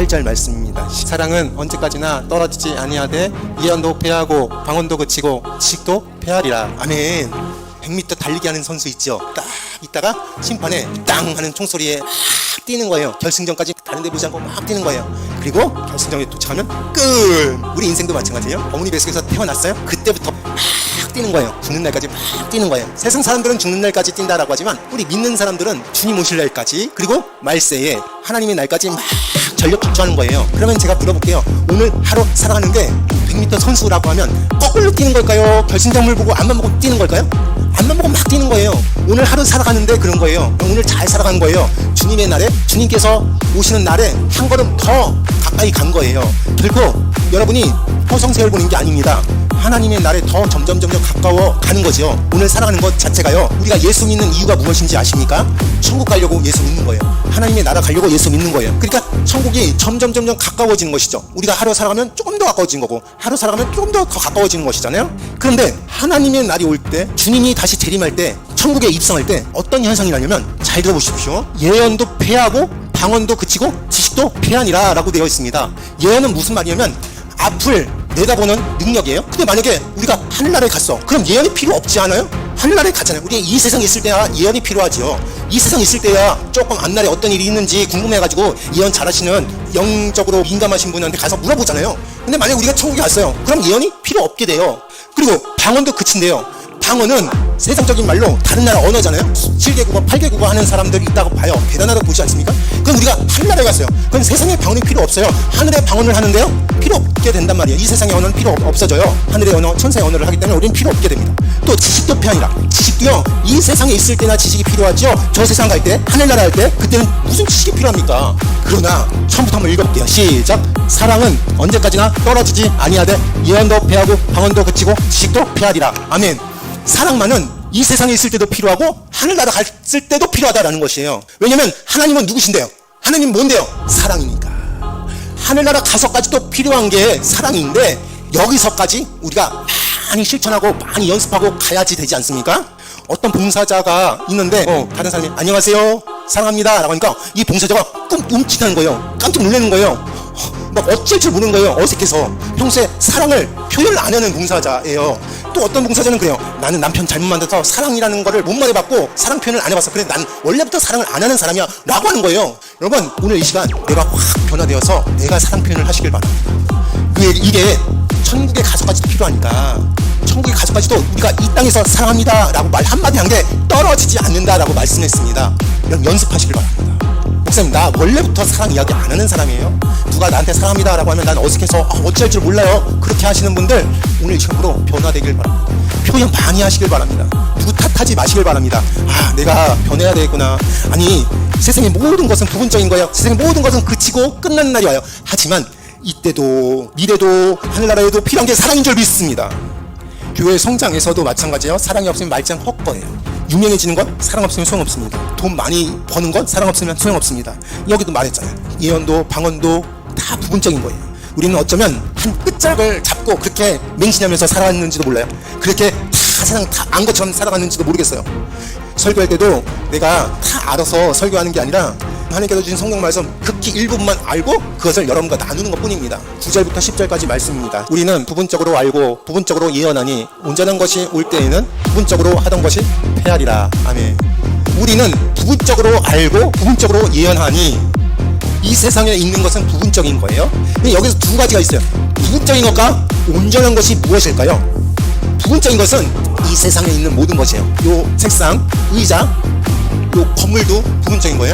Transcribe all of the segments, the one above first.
8절 말씀입니다. 사랑은 언제까지나 떨어지지 아니하되 예언도 패하고 방언도 그치고 지식도 패하리라. 아멘. 100m 달리기 하는 선수 있죠. 딱 있다가 심판에 땅 하는 총소리에 막 뛰는 거예요. 결승전까지 다른 데 보지 않고 막 뛰는 거예요. 그리고 결승전에 도착하면 끝. 우리 인생도 마찬가지예요. 어머니 뱃속에서 태어났어요. 그때부터 막 뛰는 거예요. 죽는 날까지 막 뛰는 거예요. 세상 사람들은 죽는 날까지 뛴다라고 하지만 우리 믿는 사람들은 주님 오실 날까지, 그리고 말세에 하나님의 날까지 막 전력 질주하는 거예요. 그러면 제가 물어볼게요. 오늘 하루 살아가는데 100m 선수라고 하면 거꾸로 뛰는 걸까요? 결승점을 보고 앞만 보고 뛰는 걸까요? 앞만 보고 막 뛰는 거예요. 오늘 하루 살아가는데 그런 거예요. 오늘 잘 살아간 거예요. 주님의 날에, 주님께서 오시는 날에 한 걸음 더 가까이 간 거예요. 결코 여러분이 허송세월 보는 게 아닙니다. 하나님의 날에 더 점점 가까워 가는 거죠. 오늘 살아가는 것 자체가요. 우리가 예수 믿는 이유가 무엇인지 아십니까? 천국 가려고 예수 믿는 거예요. 하나님의 나라 가려고 예수 믿는 거예요. 그러니까 천국이 점점 가까워지는 것이죠. 우리가 하루 살아가면 조금 더 가까워진 거고, 하루 살아가면 조금 더 가까워지는 것이잖아요. 그런데 하나님의 날이 올 때, 주님이 다시 재림할 때, 천국에 입성할 때 어떤 현상이 나냐면, 잘 들어보십시오. 예언도 패하고 방언도 그치고 지식도 패하니라 라고 되어 있습니다. 예언은 무슨 말이냐면 앞을 내다보는 능력이에요. 근데 만약에 우리가 하늘나라에 갔어. 그럼 예언이 필요 없지 않아요? 하늘나라에 갔잖아요. 우리 이 세상에 있을 때야 예언이 필요하지요. 이 세상에 있을 때야 조금 앞날에 어떤 일이 있는지 궁금해가지고 예언 잘하시는 영적으로 민감하신 분한테 가서 물어보잖아요. 근데 만약에 우리가 천국에 갔어요. 그럼 예언이 필요 없게 돼요. 그리고 방언도 그친대요. 방언은 세상적인 말로 다른 나라 언어잖아요. 7개국어, 8개국어 하는 사람들이 있다고 봐요. 대단하다고 보지 않습니까? 그럼 우리가 하늘나라에 갔어요. 그럼 세상에 방언이 필요 없어요. 하늘에 방언을 하는데요, 필요 없게 된단 말이에요. 이 세상의 언어는 필요 없어져요. 하늘의 언어, 천사의 언어를 하기 때문에 우리는 필요 없게 됩니다. 또 지식도 패하니라. 지식도요, 이 세상에 있을 때나 지식이 필요하죠. 저 세상 갈 때, 하늘나라 할 때, 그때는 무슨 지식이 필요합니까? 그러나 처음부터 한번 읽어볼게요. 시작. 사랑은 언제까지나 떨어지지 아니하되 예언도 패하고 방언도 그치고 지식도 패하리라. 아멘. 사랑만은 이 세상에 있을 때도 필요하고 하늘나라 갔을 때도 필요하다라는 것이에요. 왜냐면 하나님은 누구신데요? 하나님 뭔데요? 사랑이니까. 하늘나라 가서까지도 필요한 게 사랑인데, 여기서까지 우리가 많이 실천하고 많이 연습하고 가야지 되지 않습니까? 어떤 봉사자가 있는데 다른 사람이 안녕하세요 사랑합니다 라고 하니까 이 봉사자가 끔찍하는 거예요. 깜짝 놀라는 거예요. 막 어쩔 줄 모르는 거예요. 어색해서. 평소에 사랑을 표현을 안 하는 봉사자예요. 또 어떤 봉사자는 그래요. 나는 남편 잘못 만나서 사랑이라는 거를 못 말해봤고 사랑 표현을 안 해봤어. 그래 난 원래부터 사랑을 안 하는 사람이야 라고 하는 거예요. 여러분, 오늘 이 시간 내가 확 변화되어서 내가 사랑 표현을 하시길 바랍니다. 이게 천국에 가서까지도 필요하니까, 천국에 가서까지도 우리가 이 땅에서 사랑합니다 라고 말 한마디 한 게 떨어지지 않는다 라고 말씀했습니다. 여러분, 연습하시길 바랍니다. 목사님, 나 원래부터 사랑 이야기 안 하는 사람이에요. 누가 나한테 사랑합니다 라고 하면 난 어색해서 어찌할 줄 몰라요. 그렇게 하시는 분들 오늘 이 시간으로 변화되길 바랍니다. 표현 많이 하시길 바랍니다. 누구 탓하지 마시길 바랍니다. 내가 변해야 되겠구나. 아니, 세상의 모든 것은 부분적인 거예요. 세상의 모든 것은 그치고 끝나는 날이 와요. 하지만 이때도 미래도 하늘나라에도 필요한 게 사랑인 줄 믿습니다. 교회 성장에서도 마찬가지예요. 사랑이 없으면 말짱 헛거예요. 유명해지는 건 사랑 없으면 소용없습니다. 돈 많이 버는 건 사랑 없으면 소용없습니다. 여기도 말했잖아요. 예언도 방언도 다 부분적인 거예요. 우리는 어쩌면 한 끝짝을 잡고 그렇게 맹신하면서 살아왔는지도 몰라요. 그렇게 다 세상 다 안 것처럼 살아갔는지도 모르겠어요. 설교할 때도 내가 다 알아서 설교하는 게 아니라 하나님께서 주신 성경 말씀 극히 일부분만 알고 그것을 여러분과 나누는 것 뿐입니다. 9절부터 10절까지 말씀입니다. 우리는 부분적으로 알고 부분적으로 예언하니 온전한 것이 올 때에는 부분적으로 하던 것이 패하리라. 아멘. 우리는 부분적으로 알고 부분적으로 예언하니, 이 세상에 있는 것은 부분적인 거예요. 여기서 두 가지가 있어요. 부분적인 것과 온전한 것이 무엇일까요? 부분적인 것은 이 세상에 있는 모든 것이에요. 요 책상, 의자, 요 건물도 부분적인 거예요.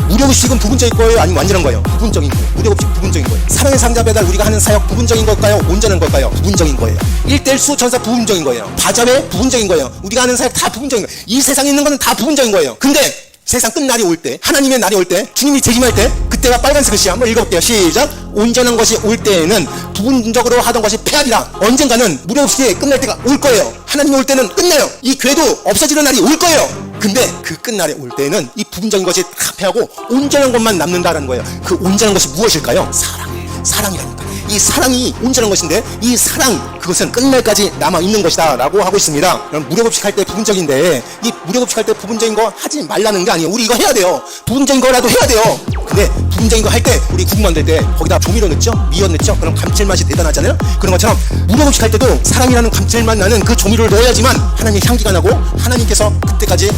무료급식은 부분적인 거예요? 아니면 완전한 거예요? 부분적인 거예요. 무료급식 부분적인 거예요. 사랑의 상자 배달 우리가 하는 사역 부분적인 걸까요? 온전한 걸까요? 부분적인 거예요. 1:1 수호천사 부분적인 거예요. 바자회 부분적인 거예요. 우리가 하는 사역 다 부분적인 거예요. 이 세상에 있는 거는 다 부분적인 거예요. 근데 세상 끝날이 올 때, 하나님의 날이 올 때, 주님이 재림할 때, 그때가 빨간색 글씨 한번 읽어볼게요. 시작. 온전한 것이 올 때에는 부분적으로 하던 것이 패하리라. 언젠가는 무료급식이 끝날 때가 올 거예요. 하나님 올 때는 끝나요. 이 교회도 없어지는 날이 올 거예요. 근데 그 끝날에 올 때는 이 부분적인 것이 다 패하고 온전한 것만 남는다는 거예요. 그 온전한 것이 무엇일까요? 사랑이라니까. 이 사랑이 온전한 것인데, 이 사랑, 그것은 끝날까지 남아있는 것이다 라고 하고 있습니다. 그럼 무료급식 할 때 부분적인데, 이 무료급식 할 때 부분적인 거 하지 말라는 게 아니에요. 우리 이거 해야 돼요. 부분적인 거라도 해야 돼요. 근데 부분적인 거 할 때 우리 국물 만들 때 거기다 조미료 넣죠, 미원 넣죠. 그럼 감칠맛이 대단하잖아요. 그런 것처럼 무료급식 할 때도 사랑이라는 감칠맛 나는 그 조미료를 넣어야지만 하나님의 향기가 나고 하나님께서 그때까지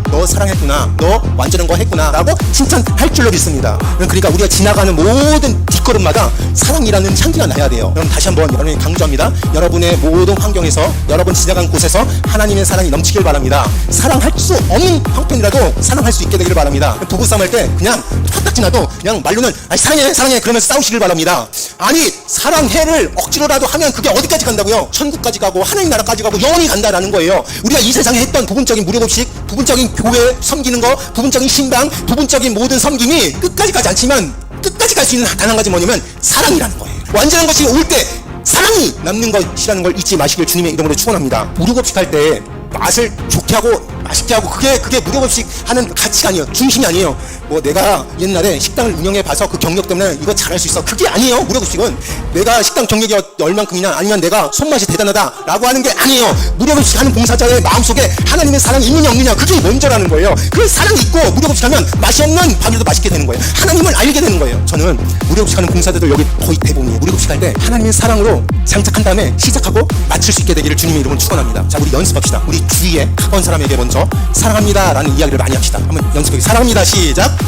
너 사랑했구나, 너 완전한 거 했구나 라고 칭찬할 줄로 믿습니다. 그러니까 우리가 지나가는 모든 뒷걸음마다 사랑이라는 향기가 나야 돼요. 그럼 다시 한번 여러분이 강조합니다. 여러분의 모든 환경에서 여러분 지나간 곳에서 하나님의 사랑이 넘치길 바랍니다. 사랑할 수 없는 형편이라도 사랑할 수 있게 되기를 바랍니다. 부부싸움 할 때 그냥 탁탁 지나도 그냥 말로는 사랑해 사랑해 그러면서 싸우시길 바랍니다. 아니 사랑해를 억지로라도 하면 그게 어디까지 간다고요? 천국까지 가고 하나님 나라까지 가고 영원히 간다라는 거예요. 우리가 이 세상에 했던 부분적인 무료급식, 부분적인 교회 섬기는 거, 부분적인 신방, 부분적인 모든 섬김이 끝까지 가지 않지만 끝까지 갈 수 있는 단 한 가지 뭐냐면 사랑이라는 거예요. 완전한 것이 올 때 사랑이 남는 것이라는 걸 잊지 마시길 주님의 이름으로 축원합니다. 무료급식 할 때 맛을 좋게 하고 맛있게 하고 그게 무료급식 하는 가치가 아니에요. 중심이 아니에요. 뭐 내가 옛날에 식당을 운영해 봐서 그 경력 때문에 이거 잘할 수 있어, 그게 아니에요. 무료급식은 내가 식당 경력이 얼만큼이냐 아니면 내가 손맛이 대단하다 라고 하는 게 아니에요. 무료급식 하는 봉사자의 마음속에 하나님의 사랑이 있느냐 없느냐, 그게 먼저라는 거예요. 그 사랑이 있고 무료급식 하면 맛이 없는 밥이라도 맛있게 되는 거예요. 하나님을 알게 되는 거예요. 저는 무료급식 하는 봉사자들 여기 거의 대부분이에요. 무료급식 할 때 하나님의 사랑으로 장착한 다음에 시작하고 마칠 수 있게 되기를 주님의 이름으로 축원합니다. 자, 우리 연습합시다. 우리 주위에 가까운 사람에게 먼저 사랑합니다 라는 이야기를 많이 합시다. 한번 연습해보세요. 사랑합니다 시작.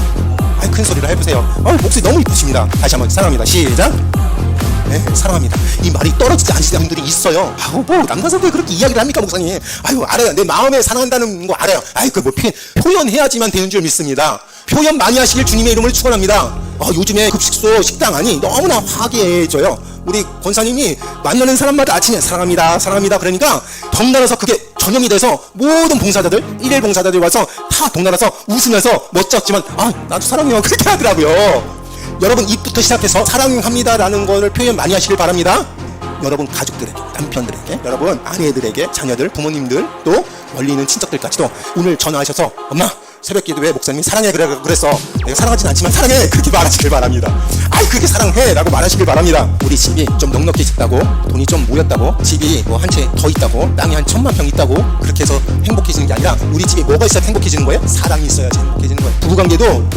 큰 소리로 해보세요. 목소리 너무 이쁘십니다. 다시 한번 사랑합니다 시작. 네, 사랑합니다. 이 말이 떨어지지 않으시는 분들이 있어요. 뭐 남자분들 그렇게 이야기를 합니까 목사님? 알아요. 내 마음에 사랑한다는 거 알아요. 뭐 표현해야지만 되는 줄 믿습니다. 표현 많이 하시길 주님의 이름으로 축원합니다. 요즘에 급식소 식당 안이 너무나 화기애애해져요. 우리 권사님이 만나는 사람마다 아침에 사랑합니다 사랑합니다 그러니까 덩달아서 그게 전염이 돼서 모든 봉사자들, 일일 봉사자들 와서 다 동날아서 웃으면서 멋졌지만 나도 사랑해요 그렇게 하더라고요. 여러분 입부터 시작해서 사랑합니다 라는 거를 표현 많이 하시길 바랍니다. 여러분 가족들에게, 남편들에게, 여러분 아내들에게, 자녀들, 부모님들, 또 멀리 있는 친척들까지도 오늘 전화하셔서 엄마 새벽 기도에 목사님이 사랑해 그랬어. 내가 사랑하진 않지만 사랑해 그렇게 말하시길 바랍니다. 그렇게 사랑해 라고 말하시길 바랍니다. 우리 집이 좀 넉넉해졌다고, 돈이 좀 모였다고, 집이 뭐 한 채 더 있다고, 땅이 한 1000만 평 있다고 그렇게 해서 행복해지는 게 아니라 우리 집에 뭐가 있어야 행복해지는 거예요? 사랑이 있어야지 행복해지는 거예요. 부부관계도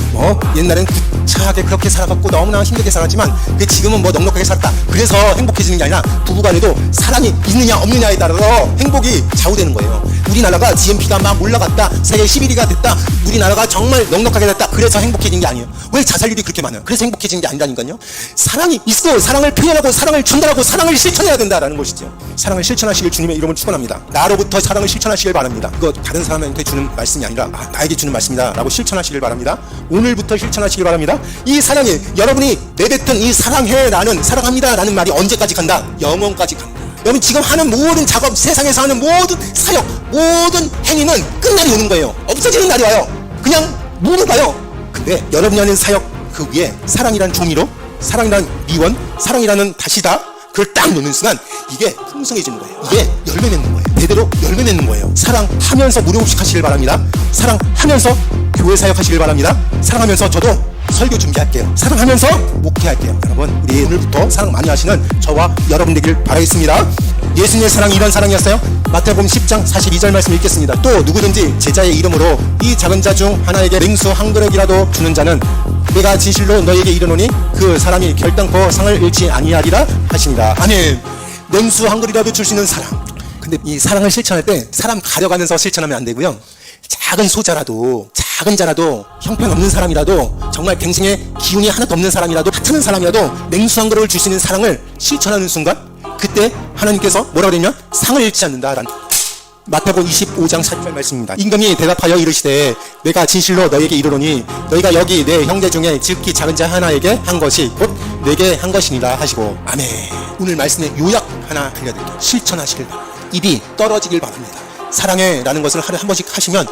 옛날엔 구차하게 그렇게 살아갔고 너무나 힘들게 살았지만 지금은 넉넉하게 살았다 그래서 행복해지는 게 아니라 부부간에도 사랑이 있느냐 없느냐에 따라서 행복이 좌우되는 거예요. 우리나라가 GNP가 막 올라갔다, 세계 11위가 됐다, 우리나라가 정말 넉넉하게 됐다 그래서 행복해진 게 아니에요. 왜 자살률이 그렇게 많아요? 그래서 행복해진 게 아니라니까요. 사랑이 있어. 사랑을 표현하고 사랑을 전달하고 사랑을 실천해야 된다라는 것이죠. 사랑을 실천하시길 주님의 이름으로 축원합니다. 나로부터 사랑을 실천하시길 바랍니다. 이거 다른 사람한테 주는 말씀이 아니라 나에게 주는 말씀이다 라고 실천하시길 바랍니다. 오늘부터 실천하시길 바랍니다. 이 사랑이, 여러분이 내뱉은 이 사랑해 라는, 사랑합니다 라는 말이 언제까지 간다? 영원까지 간다. 여러분 지금 하는 모든 작업, 세상에서 하는 모든 사역, 모든 행위는 끝날이 오는 거예요. 없어지는 날이 와요. 그냥 무는 가요. 근데 여러분이 하는 사역 그 위에 사랑이라는 조미료, 사랑이라는 미원, 사랑이라는 다시다 그걸 딱 넣는 순간 이게 풍성해지는 거예요. 이게 열매 맺는 거예요. 대대로 열매 맺는 거예요. 사랑하면서 무료급식 하시길 바랍니다. 사랑하면서 교회 사역하시길 바랍니다. 사랑하면서 저도 설교 준비할게요. 사랑하면서 목회할게요. 여러분 우리 오늘부터 사랑 많이 하시는 저와 여러분 되길 바라겠습니다. 예수님의 사랑이 이런 사랑이었어요. 마태복음 10장 42절 말씀 읽겠습니다. 또 누구든지 제자의 이름으로 이 작은 자 중 하나에게 맹수 한 그릇이라도 주는 자는 내가 진실로 너에게 이르노니 그 사람이 결단코 상을 잃지 아니하리라 하시니라. 아멘. 맹수 한 그릇이라도 줄 수 있는 사랑. 근데 이 사랑을 실천할 때 사람 가려가면서 실천하면 안 되고요. 작은 소자라도, 작은 자라도, 형편없는 사람이라도, 정말 갱생에 기운이 하나도 없는 사람이라도, 하찮은 사람이라도 맹수 한 그릇을 줄 수 있는 사랑을 실천하는 순간 그때 하나님께서 뭐라고 그랬냐면 상을 잃지 않는다라는 마태복음 25장 4절 말씀입니다. 임금이 대답하여 이르시되 내가 진실로 너에게 이르노니 너희가 여기 내 형제 중에 지극히 작은 자 하나에게 한 것이 곧 내게 한 것이니라 하시고. 아멘. 오늘 말씀의 요약 하나 알려드릴게요. 실천하시길 바랍니다. 입이 떨어지길 바랍니다. 사랑해 라는 것을 하루에 한 번씩 하시면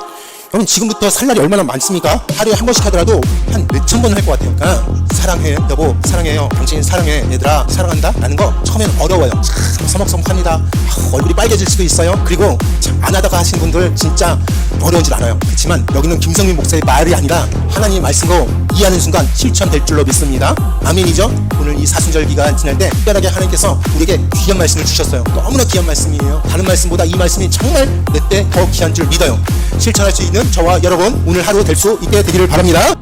여러분 지금부터 살 날이 얼마나 많습니까? 하루에 한 번씩 하더라도 한 몇천 번 할 것 같아요. 그러니까 사랑해 여보, 사랑해요, 당신 사랑해 얘들아, 사랑한다 라는 거 처음에는 어려워요. 참 서먹서먹합니다. 얼굴이 빨개질 수도 있어요. 그리고 참 안 하다가 하신 분들 진짜 어려운 줄 알아요. 그렇지만 여기는 김성민 목사의 말이 아니라 하나님의 말씀으로 이해하는 순간 실천될 줄로 믿습니다. 아멘이죠? 오늘 이 사순절 기간 지날 때 특별하게 하나님께서 우리에게 귀한 말씀을 주셨어요. 너무나 귀한 말씀이에요. 다른 말씀보다 이 말씀이 정말 내 때 더 귀한 줄 믿어요. 실천할 수 있는 저와 여러분 오늘 하루 될 수 있게 되기를 바랍니다.